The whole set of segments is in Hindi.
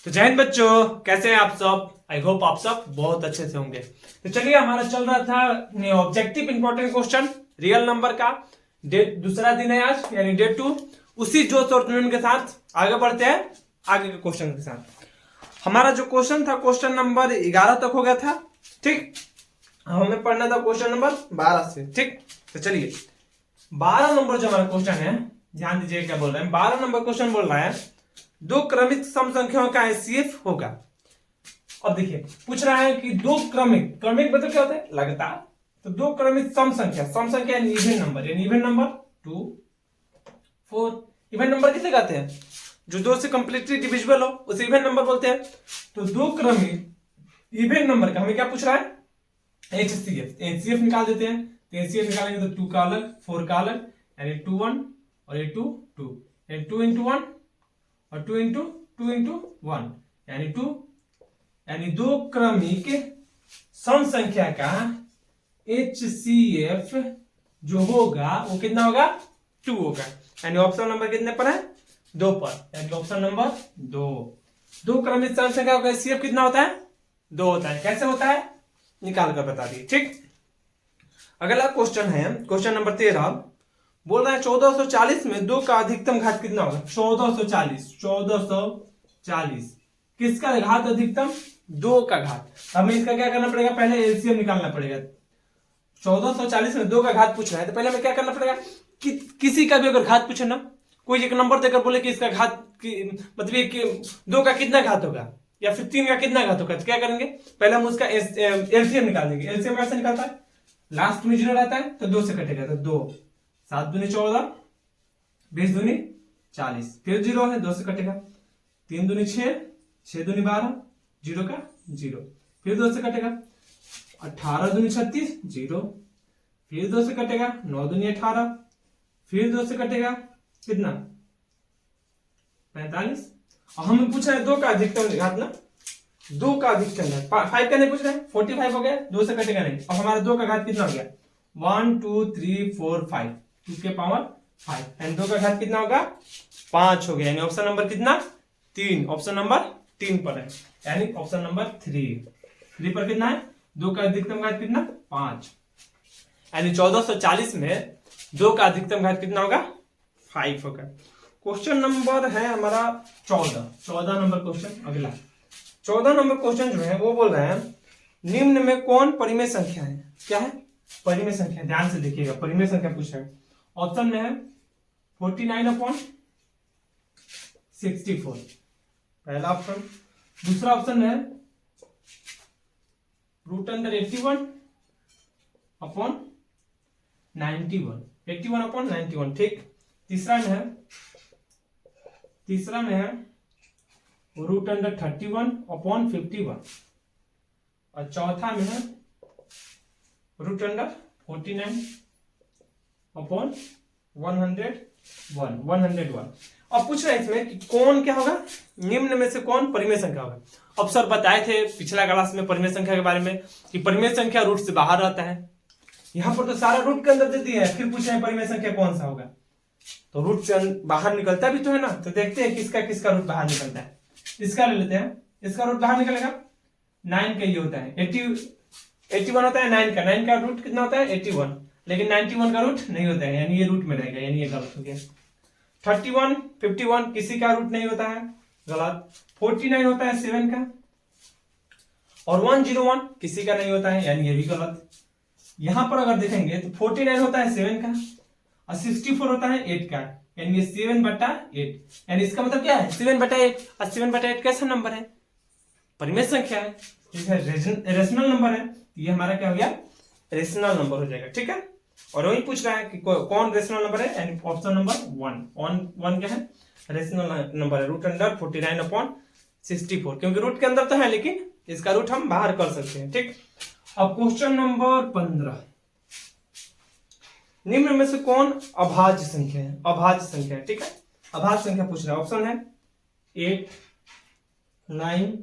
तो जय हिंद बच्चों, कैसे हैं आप सब। आई होप आप सब बहुत अच्छे से होंगे। तो चलिए, हमारा चल रहा था objective important question real number का। दूसरा दिन है आज, यानी डे 2। उसी जोश और जुनून के साथ आगे बढ़ते हैं आगे के क्वेश्चन के साथ। हमारा जो क्वेश्चन था, क्वेश्चन नंबर 11 तक हो गया था। ठीक, हमें पढ़ना था क्वेश्चन नंबर 12 से। ठीक, तो चलिए 12 नंबर जो हमारा क्वेश्चन है, ध्यान दीजिए क्या बोल रहे हैं। 12 नंबर क्वेश्चन बोल रहा है दो क्रमिक सम संख्याओं का एचसीएफ होगा। अब देखिए, पूछ रहा है कि दो क्रमिक मतलब क्या होता है, लगातार। तो दो क्रमिक सम संख्या यानी इवन नंबर, यानी इवन नंबर 2 4। इवन नंबर किसे कहते हैं? जो दो से कंप्लीटली डिविजिबल हो उसे इवन नंबर बोलते हैं। तो दो क्रमिक इवन नंबर का हमें क्या पूछ रहा है, एचसीएफ निकाल देते हैं। तो एचसीएफ निकालेंगे तो 2 का अलग, 4 का अलग, यानी 2 1 और ये 2 2, यानी 2 into 1 और 2 into 1, यानी 2, यानी दो क्रमिक सम संख्या का HCF जो होगा वो कितना होगा, 2 होगा। यानी ऑप्शन नंबर कितने पर है, 2 पर, यानी ऑप्शन नंबर 2। दो क्रमिक सम संख्या का HCF कितना होता है, 2 होता है। कैसे होता है, निकाल कर बता दिए। ठीक, अगला क्वेश्चन है क्वेश्चन नंबर 13। बोल रहा है 1440 में 2 का अधिकतम घात कितना होगा। 1440 किसका घात अधिकतम, 2 का घात। हमें इसका क्या करना पड़ेगा, पहले एलसीएम निकालना पड़ेगा। 1440 में 2 का घात पूछ रहा है तो पहले हमें क्या करना पड़ेगा कि किसी का भी अगर घात पूछे ना, कोई एक नंबर देकर बोले कि इसका घात मतलब ये कि 2 का कितना घात होगा या फिर 3 का कितना घात होगा, तो क्या करेंगे, पहले हम उसका एलसीएम निकाल देंगे। एलसीएम कैसे निकालता है, लास्ट में 0 रहता है तो 2 से कटेगा। तो 2 7 दूनी 14, 20 दूनी 40, फिर 0 है 2 से कटेगा। 3 दूनी 6, 6 दूनी 12, 0 का 0, फिर 2 से कटेगा। 18 दूनी 36, 0, फिर 2 से कटेगा। 9 दूनी 18, फिर 2 से कटेगा कितना, 45। और हमें पूछा है 2 का अधिकतम घात ना, 2 का अधिकतम है, 5 का नहीं पूछ रहे हैं। 45 हो गया, 2 से कटेगा नहीं। अब हमारा 2 का घात कितना हो गया, 1 2 3 4 5, 2 के पावर 5, एंड 2 का घात कितना होगा, 5 हो गया। यानी ऑप्शन नंबर कितना, 3। ऑप्शन नंबर 3 पर है, यानी ऑप्शन नंबर 3 पर कितना है, 2 का अधिकतम घात कितना, 5। यानी 1440 में 2 का अधिकतम घात कितना होगा, 5 होगा। क्वेश्चन नंबर है हमारा 14 नंबर क्वेश्चन। अगला 14 नंबर क्वेश्चन जो है वो बोल रहे हैं निम्न में कौन परिमेय संख्या है। क्या है, परिमेय संख्या। ध्यान से देखिएगा, परिमेय संख्या पूछ रहे हैं। ऑप्शन में है 49/64, पहला ऑप्शन। दूसरा ऑप्शन है √81/91, 81/91। ठीक, तीसरा में है √31/51, और चौथा में है √49/101। अब पूछ रहे हैं इसमें कि कौन क्या होगा, निम्न में से कौन परिमेय संख्या होगा। अब सर बताए थे पिछला क्लास में परिमेय संख्या के बारे में कि परिमेय संख्या रूट से बाहर रहता है। यहां पर तो सारा रूट के अंदर दे दिया है, फिर पूछ रहे हैं परिमेय संख्या कौन सा होगा। तो रूट से बाहर निकलता भी तो है ना, तो देखते हैं किसका रूट बाहर निकलता है। इसका ले लेते हैं, इसका रूट बाहर निकलेगा 9 का ये होता है, 81 होता है 9 का रूट कितना होता है, 81। लेकिन 91 का रूट नहीं होता है, यानी ये रूट में रहेगा, यानी ये गलत हो गया। 31 51 किसी का रूट नहीं होता है, गलत। 49 होता है 7 का, और 101 किसी का नहीं होता है, यानी ये भी गलत। यहां पर अगर देखेंगे तो 49 होता है 7 का, और 64 होता है 8 का, यानी ये 7/8। यानी इसका मतलब क्या है, 7/8। और 7/8 कैसा नंबर है, परिमेय संख्या है, रेशनल नंबर है। ये हमारा क्या हो गया, रेशनल नंबर हो जाएगा। ठीक है, और वही पूछ रहा है कि कौन रेशनल नंबर है, यानी ऑप्शन नंबर 1 क्या है, रेशनल नंबर है, √49/64। क्योंकि रूट के अंदर तो है, लेकिन इसका रूट हम बाहर कर सकते हैं। ठीक, अब क्वेश्चन नंबर 15। निम्न में से कौन अभाज्य संख्या है, अभाज्य संख्या है। ठीक है, अभाज्य संख्या पूछ रहा है। ऑप्शन है 8 9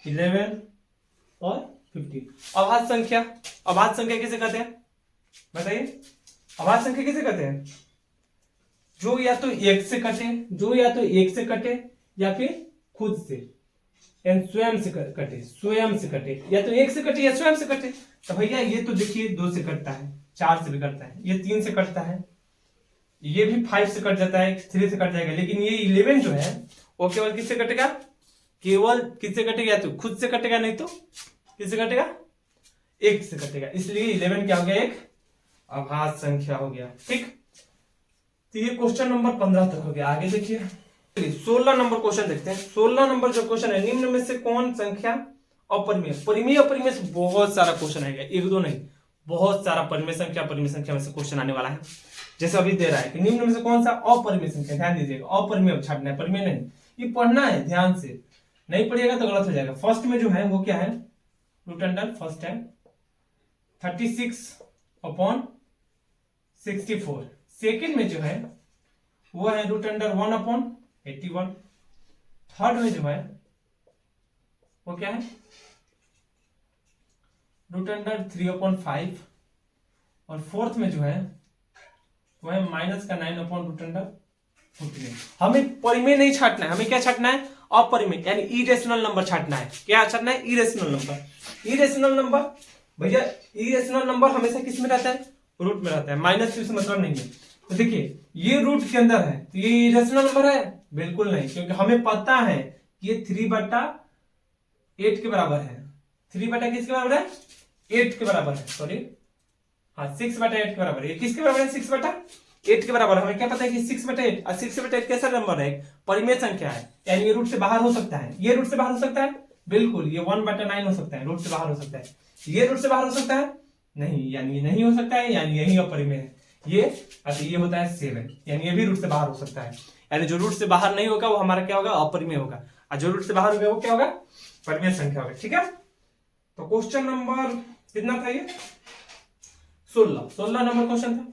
11 और 15। अभाज्य संख्या किसे कहते हैं, बताइए। अभाज्य संख्या किसे कहते हैं, जो या तो एक से कटे या फिर खुद से। एन स्वयं से कटे, स्वयं से कटे, या तो 1 से कटे या स्वयं से कटे। तो भैया ये तो देखिए 2 से कटता है, 4 से भी कटता है, ये 3 से कटता है, ये भी 5 से कट जाता है, 3 से कट जाएगा, लेकिन ये 11 जो है वो केवल किससे कटेगा, केवल किससे कटेगा, तो खुद से कटेगा, नहीं तो किससे कटेगा, 1 से कटेगा। इसलिए 11 क्या हो गया, एक अभाज्य संख्या हो गया। ठीक, तो ये क्वेश्चन नंबर 15 तक हो गया। आगे देखिए 16 नंबर क्वेश्चन देखते हैं। 16 नंबर जो क्वेश्चन है, निम्न में से कौन संख्या अपरिमेय, परिमेय अपरिमेय से बहुत सारा क्वेश्चन आएगा, एक दो नहीं, बहुत सारा परिमेय संख्या में से क्वेश्चन आने वाला है। जैसे अभी दे रहा है कि निम्न में से कौन सा अपरिमेय संख्या, ध्यान दीजिएगा, अपरिमेय छाटना है, परिमेय नहीं, ये पढ़ना है ध्यान से, नहीं पढ़िएगा तो गलत हो जाएगा। फर्स्ट में जो है वो क्या है, रूट अंडर फर्स्ट है 36/64। सेकेंड में जो है वो है रूट अंडर 1/81। थर्ड में जो है वो क्या है, रूट अंडर 3/5। और फोर्थ में जो है वो है माइनस का 9/√14। हमें परिमेय नहीं छाटना है, हमें क्या छाटना है, अपरिमेय, यानी इरेशनल नंबर छाटना है। क्या छाटना है, इरेशनल नंबर। इरेशनल नंबर भैया, इरेशनल नंबर हमेशा किस में रहता है, रूट में रहता है, माइनस से मतलब नहीं है। तो देखिए ये रूट के अंदर है, तो ये इरेशनल नंबर है, बिल्कुल नहीं, क्योंकि हमें पता है कि ये 3/8 के बराबर है। 3 किसके बराबर है, 8 के बराबर है, सॉरी हाँ 6/8 के बराबर है। ये किसके बराबर है, 6/8 के बराबर। हमें क्या पता है कि 6/8, और 6/8 कैसा नंबर है, परिमेय संख्या है, यानी ये रूट से बाहर हो सकता है। ये रूट से बाहर हो सकता है, बिल्कुल, ये 1/9 हो सकता है, रूट से बाहर हो सकता है। ये रूट से बाहर हो सकता है, नहीं, यानी ये नहीं हो सकता है, यानी यही अपरिमेय है। ये अच्छा, ये होता है 7, यानी ये भी रूट से बाहर हो सकता है, यानी जो रूट से बाहर नहीं होगा वो हमारा क्या होगा, अपरिमेय होगा, और जो रूट से बाहर होगा वो क्या होगा, परिमेय संख्या होगा। ठीक है, तो क्वेश्चन नंबर कितना था ये, 16 नंबर क्वेश्चन था।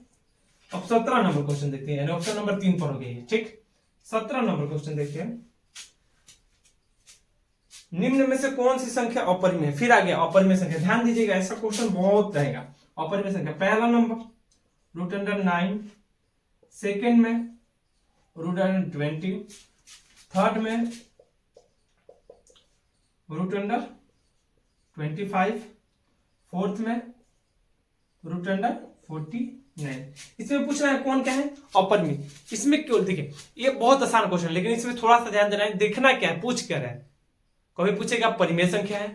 अब 17 नंबर क्वेश्चन देखते हैं, यानी ऑप्शन नंबर 3 पर हो गई। ठीक, 17 नंबर क्वेश्चन देखते हैं। निम्न में से कौन सी संख्या अपरिमेय, फिर आ गया अपरिमेय संख्या, ध्यान दीजिएगा, ऐसा क्वेश्चन बहुत रहेगा। अपरिमेय संख्या, पहला नंबर रूट अंडर 9, सेकेंड में रूट अंडर 20, थर्ड में रूट अंडर 25, फोर्थ में रूट अंडर 49। इसमें पूछ रहा है कौन क्या है, अपरिमेय। इसमें क्यों, देखिए ये बहुत आसान क्वेश्चन है, लेकिन इसमें थोड़ा सा ध्यान देना है, देखना क्या है, पूछ क्या रहा है। कभी पूछेगा परिमेय संख्या है,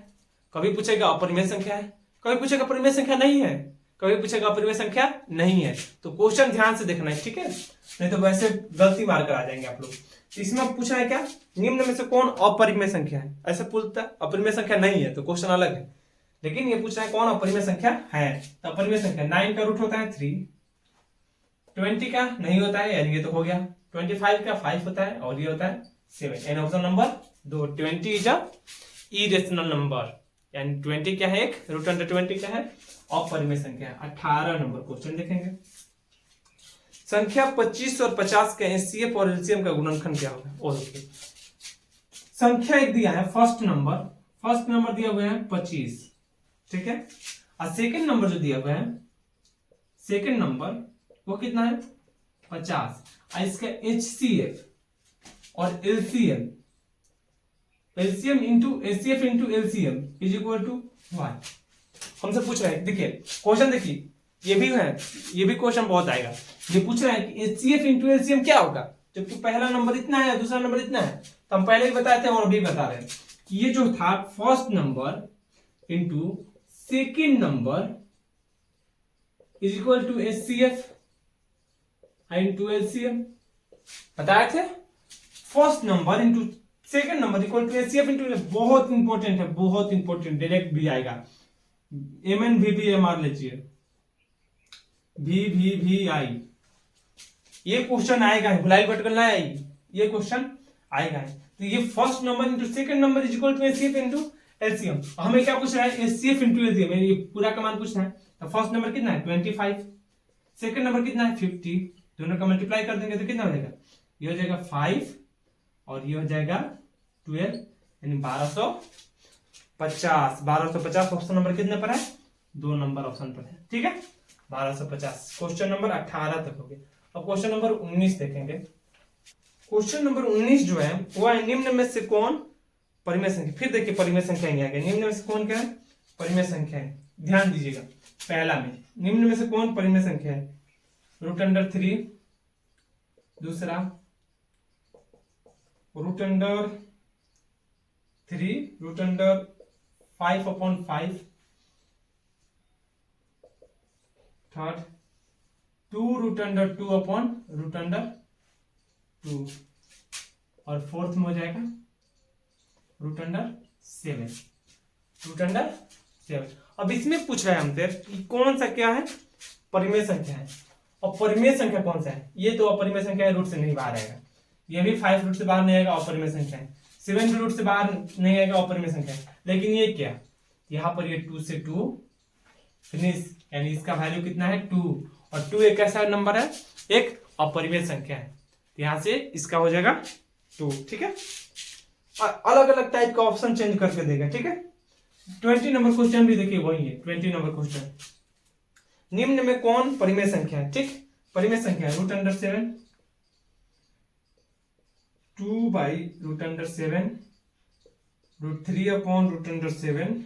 कभी पूछेगा अपरिमेय संख्या है, कभी पूछेगा परिमेय संख्या नहीं है, कभी पूछेगा अपरिमेय संख्या नहीं है। तो क्वेश्चन ध्यान से देखना है, ठीक है, नहीं तो वैसे गलती मार कर आ जाएंगे आप लोग। तो इसमें पूछा है क्या, निम्न में से कौन अपरिमेय संख्या है, ऐसे पूछता है, अपरिमेय संख्या नहीं है तो क्वेश्चन अलग है, लेकिन ये पूछ रहा है कौन अपरिमेय संख्या है। तो अपरिमेय संख्या 9 का रूट होता है 3, 20 का नहीं होता है, यानी ये तो हो गया, 25 का 5 होता है, और ये होता है 7, यानी option number 2, 20 is a irrational number, यानी 20 क्या है, एक रूट अंडर 20 क्या है, अपरिमेय संख्या है। 18 नंबर क्वेश्चन देखेंगे। संख्या 25 और 50 का एचसीएफ और एलसीएम का गुणनखंड क्या होगा। ओके, संख्या एक दिया है, फर्स्ट नंबर दिया हुआ है 25, ठीक है, और सेकंड नंबर जो दिया हुआ है, सेकंड नंबर वो कितना है 50, और इसका एचसीएफ और LCM, LCM into HCF into LCM is equal to 1। हमसे पूछ रहे हैं, देखिए क्वेश्चन देखिए, ये भी है, ये भी क्वेश्चन बहुत आएगा। ये पूछ रहा है कि एचसीएफ इंटू एलसीएम क्या होगा, जबकि पहला नंबर इतना है, दूसरा नंबर इतना है। तो हम पहले ही बताए थे और अभी बता रहे हैं कि ये जो था first number into second number is equal to HCF into LCM, बताए थे। First number into second number equal to HCF into, बहुत इंपॉर्टेंट है, बहुत इंपॉर्टेंट, डायरेक्ट भी आएगा, एमएन वी मार लीजिए, VVVI, ये क्वेश्चन आएगा, भुलाई भटकल ना आएगी, ये क्वेश्चन आएगा। तो ये first number into second number is equal to HCF into LCM. हमें क्या पूछ रहा है, एचसीएफ इंटू एलसीएम, ये पूरा का मान पूछना है। तो फर्स्ट नंबर कितना है 25, सेकंड नंबर कितना है 50, दोनों का मल्टीप्लाई कर देंगे तो कितना हो जाएगा, ये हो जाएगा 5 और ये हो जाएगा 12, यानी 1250 ऑप्शन नंबर कितने पर है, 2 नंबर ऑप्शन पर है, ठीक है, 1250। क्वेश्चन नंबर 18 तक हो गया। अब क्वेश्चन नंबर 19 देखेंगे। क्वेश्चन नंबर 19 जो है वो है, निम्न में से कौन परिमेय संख्या, फिर देखिए परिमेय संख्या आ गया। निम्न में से कौन क्या है? परिमेय संख्या है। ध्यान दीजिएगा, पहला में निम्न में से कौन परिमेय संख्या है? √3, दूसरा √3, √5/5, थर्ड 2√2/√2, और फोर्थ में हो जाएगा √7। अब इसमें पूछ रहा है हमसे कि कौन सा क्या है? परिमेय संख्या है। और परिमेय संख्या कौन सा है? ये तो अपरिमेय संख्या है, रूट से नहीं बाहर आएगा। ये भी 5 रूट से बाहर नहीं आएगा, अपरिमेय संख्या है। 7 भी रूट से बाहर नहीं आएगा, अपरिमेय संख्या है। लेकिन ये क्या, यहाँ पर ये 2 से 2 फिनिश, यानी इसका वैल्यू कितना है? 2। और 2 एक ऐसा नंबर है, एक अपरिमेय संख्या है, यहां से इसका हो जाएगा 2। ठीक है, और अलग अलग टाइप का ऑप्शन चेंज करके देगा। ठीक है, 20 नंबर क्वेश्चन भी देखिए वही है। 20 नंबर क्वेश्चन, निम्न में कौन परिमेय संख्या है? ठीक, परिमेय संख्या है √7, 2/√7, √3/√7,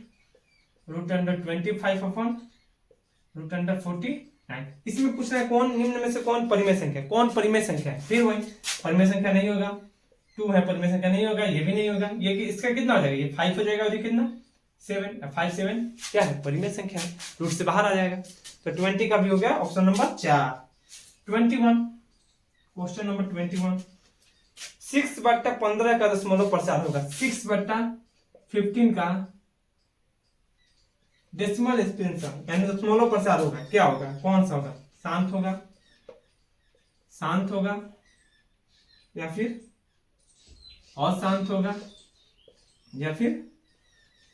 √25/√49। इसमें पूछ रहा है कौन निम्न में से कौन परिमेय संख्या है? कौन परिमेय संख्या है? फिर वही परिमेय संख्या नहीं होगा, 2 है, परिमेय संख्या नहीं होगा, ये भी नहीं होगा। ये इसका कितना हो जाएगा? ये 5 हो जाएगा, और ये कितना? 7। 5 7 क्या है? परिमेय संख्या है, रूट से बाहर आ जाएगा। तो 20 का भी हो गया ऑप्शन नंबर 4। 21 क्वेश्चन नंबर 21, 6/15 का दशमलव प्रसार होगा। 6/15 का डेसिमल एक्सपेंशन यानी दशमलव प्रसार होगा, क्या होगा? कौन सा होगा? शांत होगा, शांत होगा, या फिर अशांत होगा, या फिर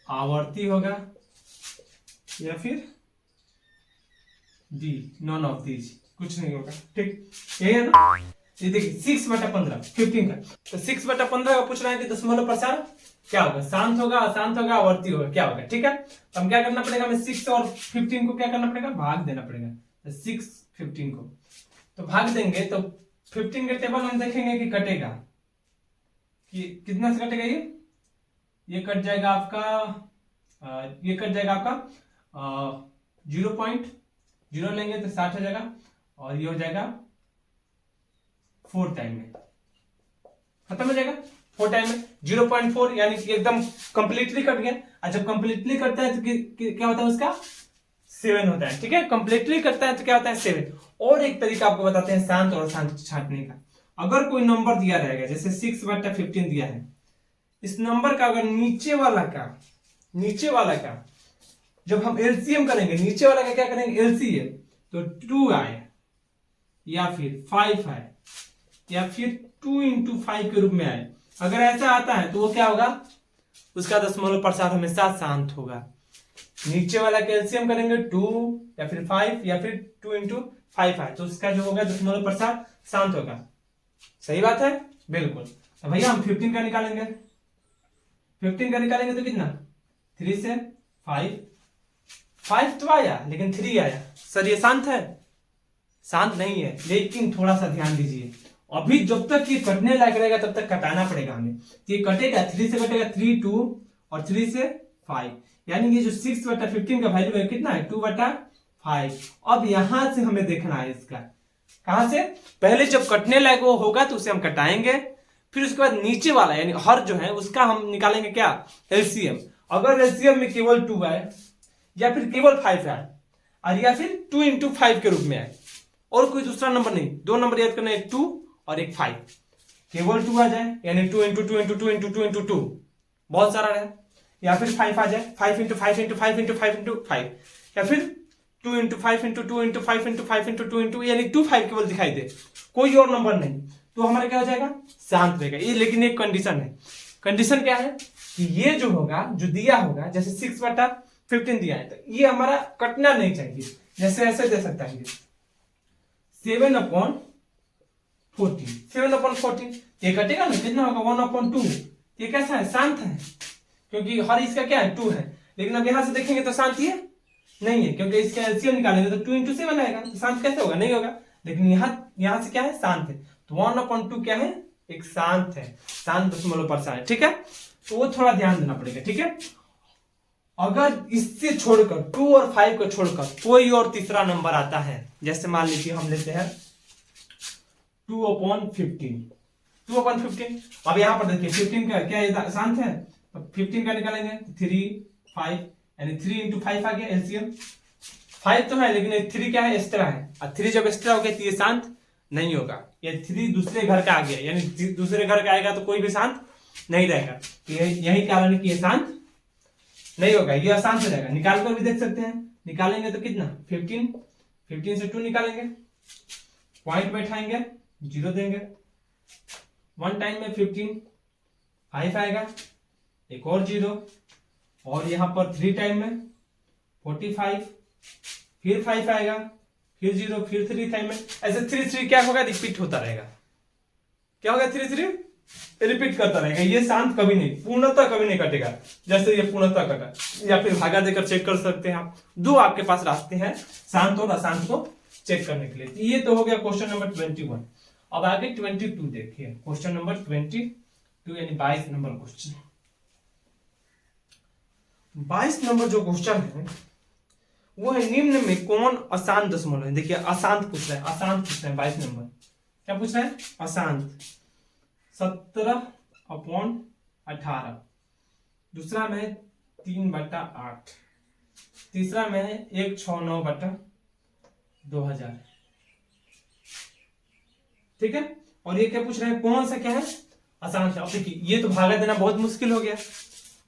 आवर्ती होगा, या फिर डी नॉन ऑफ दीज, कुछ नहीं होगा। ठीक, यही है ना? ये देखिए 6/15 15 का, तो 6/15 का पूछ रहा है कि दशमलव प्रसार क्या होगा? शांत होगा, अशांत होगा, आवर्ती होगा, क्या होगा? ठीक है, तो हम क्या करना पड़ेगा? हमें 6 और 15 को क्या करना पड़ेगा? भाग देना पड़ेगा। तो 6 15 को तो भाग देंगे, तो 15 के टेबल हम देखेंगे कि कटेगा, कि कितना से कटेगा? ये कट जाएगा आपका, ये कट जाएगा आपका 0.0 लेंगे तो 60 हो जाएगा, और ये हो जाएगा 4 टाइम में, खत्म हो जाएगा 4 टाइम में। 0.4 यानी कि एकदम कंप्लीटली कट गया। और जब कंप्लीटली कटता है तो क्या होता है? उसका 7 होता है। ठीक है, कंप्लीटली कटता है तो क्या होता है? 7। और एक तरीका आपको बताते हैं शांत और अशांत छांटने का। अगर कोई नंबर दिया रहेगा, जैसे 6/15 दिया है, इस नंबर का अगर नीचे वाला का जब हम एलसीएम करेंगे, नीचे वाला का क्या करेंगे? एलसीएम, तो 2 आए, या फिर 5 आए, या फिर 2 × 5 के रूप में आए, अगर ऐसा आता है तो वो क्या होगा? उसका दशमलव प्रसार हमेशा शांत होगा। नीचे वाला कैल्शियम करेंगे 2 या फिर 5 या फिर 2 × 5 आए, तो उसका जो होगा दशमलव प्रसार शांत होगा। सही बात है, बिल्कुल। तो भैया हम 15 का निकालेंगे, 15 का निकालेंगे तो कितना? 3 से 5 तो आया, लेकिन 3 आया। सर ये शांत है? शांत नहीं है, लेकिन थोड़ा सा ध्यान दीजिए, अभी जब तक ये कटने लायक रहेगा तब तक कटाना पड़ेगा हमें। ये कटेगा, 3 से कटेगा 3 2 और 3 से 5, यानी ये जो 6/15 का वैल्यू है कितना है? 2/5। अब यहां से हमें देखना है इसका, कहां से? पहले जब कटने लायक वो होगा तो उसे हम कटाएंगे, फिर उसके बाद नीचे वाला यानी हर जो है उसका हम निकालेंगे क्या? एलसीएम। अगर एलसीएम में केवल 2 आए या फिर केवल 5 आए, और या फिर 2 × 5 के रूप में आए, और कोई दूसरा नंबर नहीं, 2 नंबर याद करना, एक 2 और एक 5, केवल 2 आ जाए यानी 2 × 2 × 2 × 2 × 2 बहुत सारा है, या फिर 5 आ जाए, 5 × 5 × 5 × 5 × 5, या फिर 2 × 5 × 2 × 5 × 5 × 2 × यानी 2 5 केवल दिखाई दे, कोई और नंबर नहीं, तो हमारा क्या हो जाएगा? शांत रहेगा ये। लेकिन एक कंडीशन है। कंडीशन क्या है? कि ये जो होगा, जो दिया होगा, जैसे 6/15 दिया है, तो ये हमारा कटना नहीं चाहिए, जैसे ऐसे दे सकता है 7/14, 7/14 ये कटेगा ना, कितना होगा? 1/2। ये कैसा है? शांत है, क्योंकि हर इसका क्या है? 2 है। लेकिन अब यहां से देखेंगे तो शांत है नहीं है, क्योंकि इसका एलसीएम निकालेंगे तो 2 × 7 आएगा, तो शांत कैसे होगा? नहीं होगा। लेकिन यहां से क्या है? शांत है। तो 1/2 क्या है? एक शांत है, शांत दशमलव प्रसार है। ठीक है, तो वो थोड़ा ध्यान देना पड़ेगा, ठीक है। अगर इससे छोड़कर 2 और 5 को छोड़कर कोई और तीसरा नंबर आता है, जैसे मान लीजिए हम लेते हैं 2/15, 2/15। अब यहां पर देखिए 15 का क्या शांत है, 15 का निकालेंगे 3 5 यानी 3 into 5 आ गया एलसीएम। 5 तो है लेकिन 3 क्या है, एक्स्ट्रा है, और 3 जब एक्स्ट्रा हो गया तो ये शांत नहीं होगा। ये 3 दूसरे घर का आ गया, यानी दूसरे घर का आएगा तो कोई भी शांत नहीं रहेगा। यही कारण है कि ये शांत नहीं होगा, ये अशांत हो जाएगा। निकाल कर भी देख सकते हैं, निकालेंगे तो कितना 15 से 2 निकालेंगे, पॉइंट बैठाएंगे, 0 देंगे, 1 टाइम में 15 5 आएगा, एक और 0, और यहां पर 3 टाइम में 45, फिर 5 आएगा, फिर 0, फिर 3 टाइम में, ऐसे 3 क्या होगा, रिपीट होता रहेगा। क्या होगा, 3 रिपीट करता रहेगा। ये शांत कभी नहीं, पूर्णतः कभी नहीं कटेगा। जैसे ये पूर्णतः कटा, या फिर भागा देकर चेक कर सकते हैं आप। 2 आपके पास रास्ते हैं शांत और अशांत को चेक करने के लिए। ये तो हो गया क्वेश्चन नंबर 21। अब आगे 22 देखिए, क्वेश्चन नंबर 22 यानी 22 नंबर क्वेश्चन। 22 नंबर जो क्वेश्चन है वो है, निम्न में कौन अशांत दशमलव है। देखिए अशांत पूछ रहा है, अशांत पूछ रहा है 22 नंबर। क्या पूछ रहा है, अशांत। 17/18, दूसरा में है 3/8, तीसरा में है 169/2000, ठीक है। और ये क्या पूछ रहे हैं, कौन सा क्या है, अशांत है। अब देखिए ये तो भागा देना बहुत मुश्किल हो गया,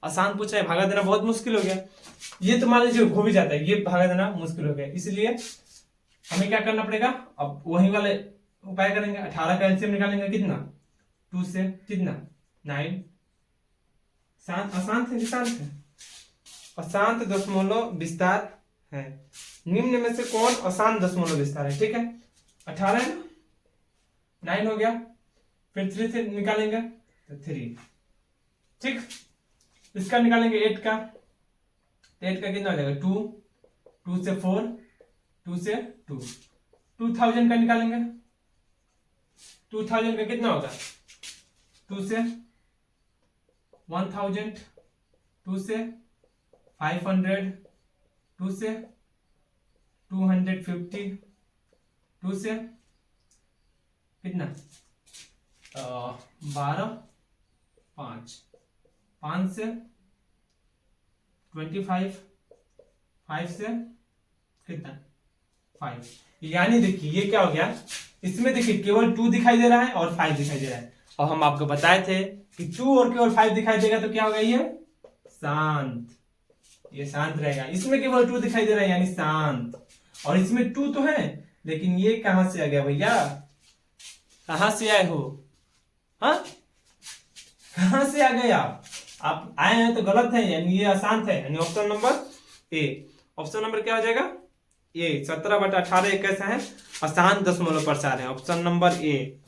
अशांत पूछ रहे हैं, भागा देना बहुत मुश्किल हो गया। ये तो मान लीजिए हो भी जाता है, ये भागा देना मुश्किल हो गया, इसलिए हमें क्या करना पड़ेगा, अब वही वाले उपाय करेंगे। 18 का एलसीएम निकालेंगे, कितना 2 से कितना 9। शांत अशांत है, शांत है, अशांत दशमलव विस्तार है। निम्न में से कौन अशांत दशमलव विस्तार है, ठीक है। 18 है ना, 9 हो गया, फिर 3 से निकालेंगे तो 3, ठीक। इसका निकालेंगे 8 का, 8 का कितना हो जाएगा 2, 2 से 4, 2 से 2, 2000 का निकालेंगे, 2000 का कितना होगा 2 से 1000, 2 से 500, 2 से 250, 2 से कितना 12, 5 से 25, 5 से कितना 5। यानी देखिए ये क्या हो गया, इसमें देखिए केवल 2 दिखाई दे रहा है और 5 दिखाई दे रहा है। और हम आपको बताए थे कि 2 और केवल 5 दिखाई देगा तो क्या होगा, ये शांत, ये शांत रहेगा। इसमें केवल 2 दिखाई दे रहा है यानी शांत, और इसमें 2 तो है लेकिन ये कहां से आ गया भैया, कहां से आए हो, हाँ कहां से आ गए आप आए हैं तो गलत है, यानी ये अशांत है, यानी option number A. Option number क्या हो जाएगा, ए। 17/18 एक कैसा है, अशांत दशमलव प्रसार है, ऑप्शन नंबर ए।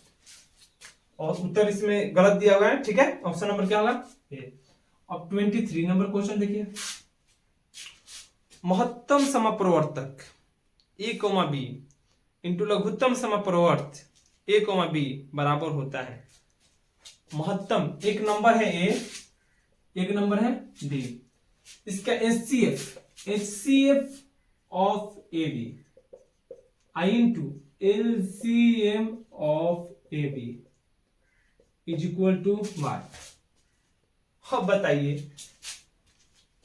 और उत्तर इसमें गलत दिया हुआ है, ठीक है। ऑप्शन नंबर क्या होगा, ए। अब 23 नंबर क्वेश्चन देखिए, महत्तम समप्रवर्तक a, b इंटू लघुत्तम समप्रवर्त a, b बराबर होता है। महत्तम एक नंबर है a, एक नंबर है b, इसका HCF of AB, I into LCM of AB is equal to what. अब बताइए,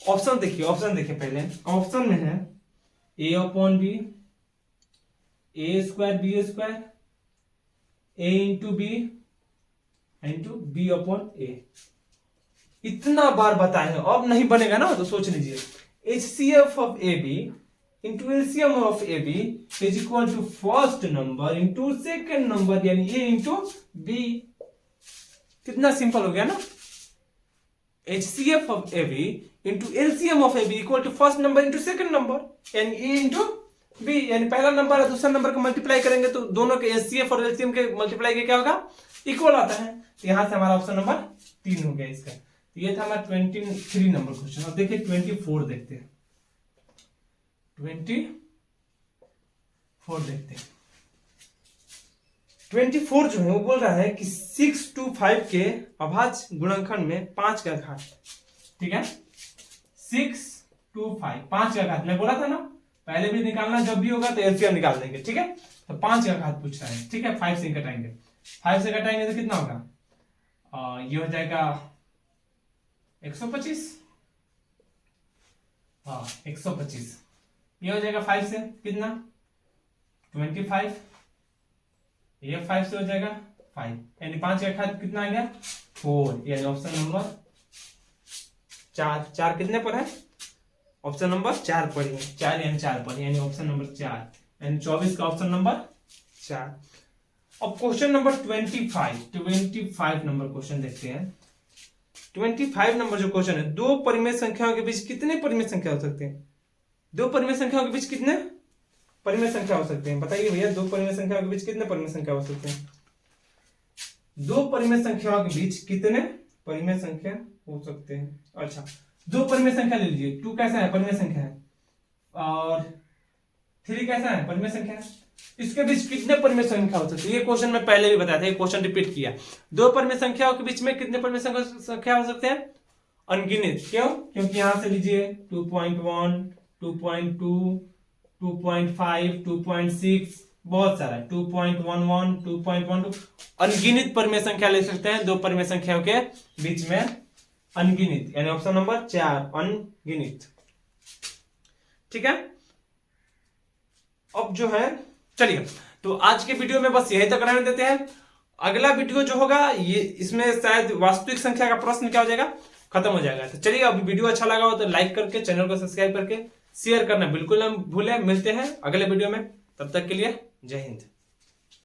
ऑप्शन देखिए, पहले ऑप्शन में है A/B, A² B² A into B into B/A। इतना बार बताए हैं, अब नहीं बनेगा ना तो सोच लीजिए। HCF of AB into LCM of AB is equal to first number into second number, यानी A इंटू B। कितना सिंपल हो गया ना। HCF of AB into LCM of AB equal to first number into second number, यानी A इंटू B, यानी पहला नंबर और दूसरा नंबर को मल्टीप्लाई करेंगे तो दोनों के HCF और LCM के मल्टीप्लाई के क्या होगा, इक्वल आता है। तो यहां से हमारा ऑप्शन नंबर 3 हो गया इसका। तो ये था हमारा 23 नंबर क्वेश्चन। अब देखिए 24 देखते हैं, 24 देखते हैं। 24 जो है वो बोल रहा है कि 6 to 5 के अभाज्य गुणनखंड में 5 का घात, ठीक है, 6 to 5 5 का घात, मैं बोला था ना पहले भी निकालना, जब भी होगा तो एलसीएम निकाल देंगे, ठीक है। तो 5 का घात पूछ रहा है, ठीक है। 5 से घटाएंगे, 5 से घटाएंगे तो कितना होगा, ये हो जाएगा 125, हाँ 125। ये हो जाएगा 5 से कितना 25, ये 5 से हो जाएगा 5, यानी 5 का घात कितना आ गया 4, यानी ऑप्शन नंबर 4। 4 कितने पर है, ऑप्शन नंबर 4 पर है, 4 यानी 4 पर, यानी ऑप्शन नंबर 4, यानी 24 का ऑप्शन नंबर 4। अब क्वेश्चन नंबर 25 नंबर क्वेश्चन देखते हैं। 25 नंबर जो क्वेश्चन है, दो परिमेय संख्याओं के बीच कितने परिमेय संख्या हो सकते हैं, दो परिमेय संख्याओं के बीच कितने परिमेय संख्या हो सकते हैं, बताइए भैया, दो परिमेय संख्याओं के बीच कितने परिमेय संख्या हो सकते हैं, दो परिमेय संख्याओं के बीच कितने परिमेय संख्या हो सकते हैं। अच्छा, दो परिमेय संख्या ले लीजिए, 2 कैसा है परिमेय संख्या है, और 3 कैसा है परिमेय संख्या है, इसके बीच कितने परिमेय संख्या हो सकती है। ये क्वेश्चन मैं पहले भी बताया था, ये क्वेश्चन रिपीट किया। दो परिमेय संख्याओं के बीच में कितने परिमेय संख्या हो सकते हैं, अनगिनत। क्यों, क्योंकि यहां से लीजिए 2.1, 2.2, 2.5, 2.6, बहुत सारा 2.11, 2.12, अनगिनत परिमेय संख्या ले सकते हैं दो परिमेय संख्याओं के बीच में, अनगिनत, यानी ऑप्शन नंबर 4 अनगिनत, ठीक है। अब जो है चलिए, तो आज के वीडियो में बस यही तक रहने देते हैं। अगला वीडियो जो होगा ये, इसमें शायद वास्तविक संख्या का प्रश्न क्या हो जाएगा, खत्म हो जाएगा। तो चलिए, अभी वीडियो अच्छा लगा हो तो लाइक करके चैनल को सब्सक्राइब करके शेयर करना बिल्कुल ना भूलें। मिलते हैं अगले वीडियो में, तब तक के लिए जय हिंद।